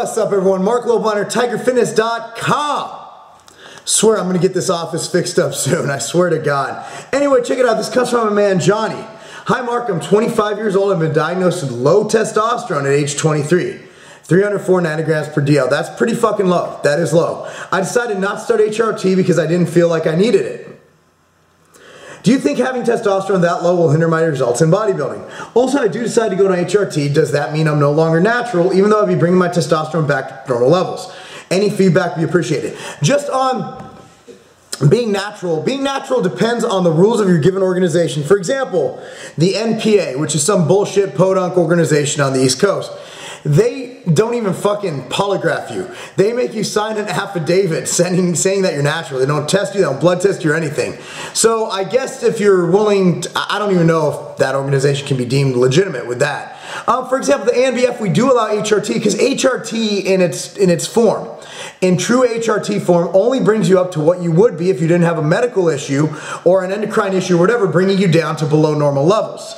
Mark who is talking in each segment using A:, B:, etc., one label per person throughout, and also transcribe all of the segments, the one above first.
A: What's up, everyone? Marc Lobliner, TigerFitness.com. Swear I'm gonna get this office fixed up soon. I swear to God. Anyway, check it out. This comes from my man Johnny. Hi, Marc. I'm 25 years old. I've been diagnosed with low testosterone at age 23. 304 nanograms per DL. That's pretty fucking low. That is low. I decided not to start HRT because I didn't feel like I needed it. Do you think having testosterone that low will hinder my results in bodybuilding? Also, I do decide to go to HRT. Does that mean I'm no longer natural, even though I'll be bringing my testosterone back to normal levels? Any feedback would be appreciated. Just on being natural depends on the rules of your given organization. For example, the NPA, which is some bullshit podunk organization on the East Coast. They don't even fucking polygraph you. They make you sign an affidavit saying that you're natural. They don't test you, they don't blood test you or anything. So I guess if you're willing to, I don't even know if that organization can be deemed legitimate with that. For example, the ANBF, we do allow HRT because HRT in its form, in true HRT form, only brings you up to what you would be if you didn't have a medical issue or an endocrine issue or whatever, bringing you down to below normal levels.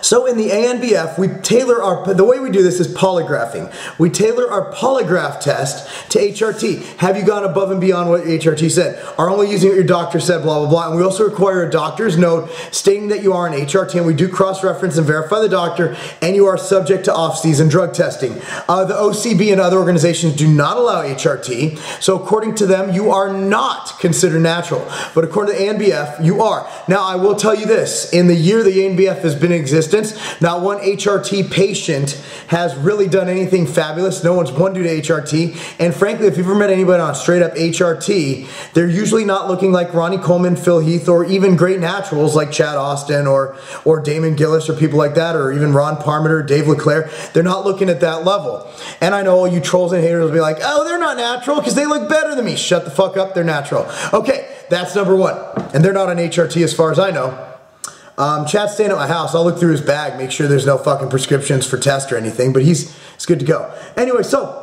A: So in the ANBF, we tailor the way we do this is polygraphing. We tailor our polygraph test to HRT. Have you gone above and beyond what HRT said? Are only using what your doctor said, blah, blah, blah. And we also require a doctor's note stating that you are an HRT, and we do cross-reference and verify the doctor, and you are subject to off-season drug testing. The OCB and other organizations do not allow HRT, so according to them, you are not considered natural. But according to the ANBF, you are. Now, I will tell you this. In the year the ANBF has been in existence, not one HRT patient has really done anything fabulous. No one's won due to HRT. And frankly, if you've ever met anybody on straight up HRT, they're usually not looking like Ronnie Coleman, Phil Heath, or even great naturals like Chad Austin or Damon Gillis or people like that, or even Ron Parmenter, Dave LeClaire. They're not looking at that level. And I know all you trolls and haters will be like, oh, they're not natural because they look better than me. Shut the fuck up, they're natural. Okay, that's number one. And they're not on HRT as far as I know. Chad's staying at my house. I'll look through his bag, make sure there's no fucking prescriptions for tests or anything, but he's good to go. Anyway, so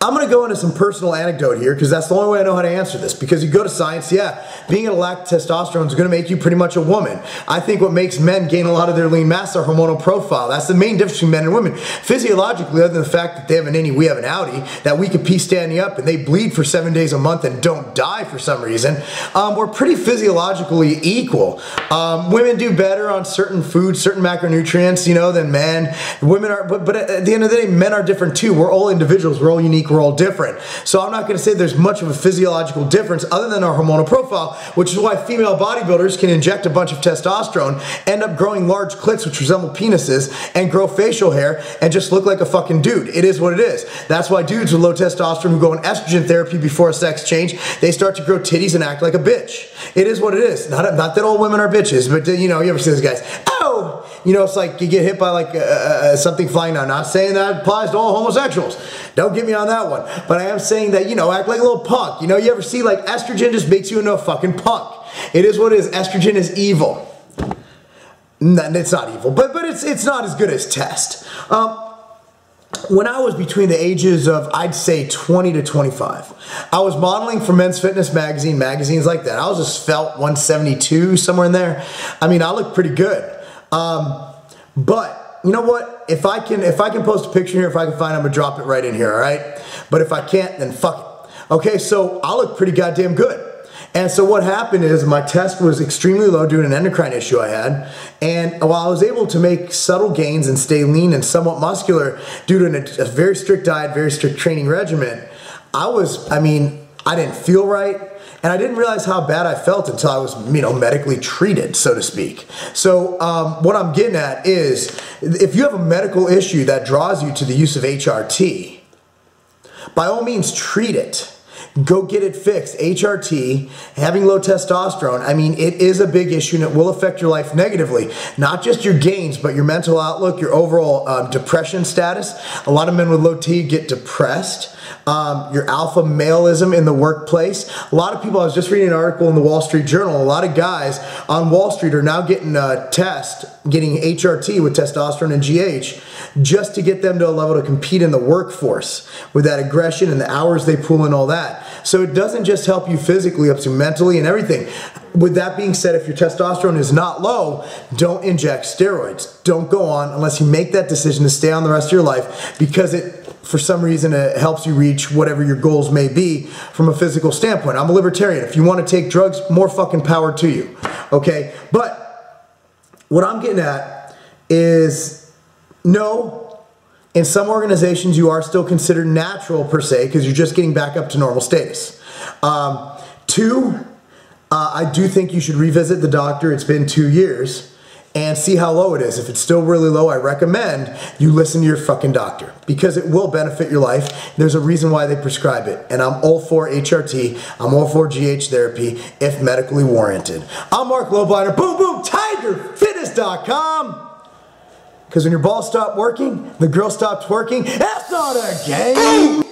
A: I'm going to go into some personal anecdote here because that's the only way I know how to answer this. Because you go to science, yeah, being at a lack of testosterone is going to make you pretty much a woman. I think what makes men gain a lot of their lean mass is our hormonal profile. That's the main difference between men and women. Physiologically, other than the fact that they have an innie, we have an outie, that we could pee standing up and they bleed for 7 days a month and don't die for some reason, we're pretty physiologically equal. Women do better on certain foods, certain macronutrients, you know, than men. Women are, but at the end of the day, men are different too. We're all individuals. We're all unique. We're all different. So I'm not going to say there's much of a physiological difference other than our hormonal profile, which is why female bodybuilders can inject a bunch of testosterone, end up growing large clits which resemble penises, and grow facial hair and just look like a fucking dude. It is what it is. That's why dudes with low testosterone who go on estrogen therapy before a sex change, they start to grow titties and act like a bitch. It is what it is. Not that all women are bitches, but you know, you ever see those guys, oh, you know, it's like you get hit by like something flying down. Not saying that applies to all homosexuals. Don't get me on that one. But I am saying that, you know, act like a little punk. You know, you ever see like estrogen just makes you into a fucking punk. It is what it is. Estrogen is evil. No, it's not evil, but it's not as good as test. When I was between the ages of, I'd say 20 to 25, I was modeling for Men's Fitness magazine, magazines like that. I was a svelte 172, somewhere in there. I mean, I looked pretty good. But you know what? If I can post a picture here, if I can find it, I'm gonna drop it right in here, all right? But if I can't, then fuck it. Okay, so I look pretty goddamn good. And so what happened is my test was extremely low due to an endocrine issue I had. And while I was able to make subtle gains and stay lean and somewhat muscular due to a very strict diet, very strict training regimen, I didn't feel right. And I didn't realize how bad I felt until I was, you know, medically treated, so to speak. So what I'm getting at is, if you have a medical issue that draws you to the use of HRT, by all means treat it. Go get it fixed. HRT, having low testosterone, I mean, it is a big issue and it will affect your life negatively. Not just your gains, but your mental outlook, your overall depression status. A lot of men with low T get depressed. your alpha maleism in the workplace. A lot of people, I was just reading an article in the Wall Street Journal, a lot of guys on Wall Street are now getting a test, getting HRT with testosterone and GH, just to get them to a level to compete in the workforce with that aggression and the hours they pull and all that. So it doesn't just help you physically, up to mentally and everything. With that being said, if your testosterone is not low, don't inject steroids. Don't go on unless you make that decision to stay on the rest of your life, because for some reason it helps you reach whatever your goals may be from a physical standpoint. I'm a libertarian. If you want to take drugs, more fucking power to you. Okay? But what I'm getting at is, no, in some organizations you are still considered natural per se, because you're just getting back up to normal status. Two, I do think you should revisit the doctor. It's been 2 years, and see how low it is. If it's still really low, I recommend you listen to your fucking doctor, because it will benefit your life. There's a reason why they prescribe it, and I'm all for HRT. I'm all for GH therapy if medically warranted. I'm Marc Lobliner, boom boom, tigerfitness.com. Because when your balls stop working, the girl stops working, that's not a game.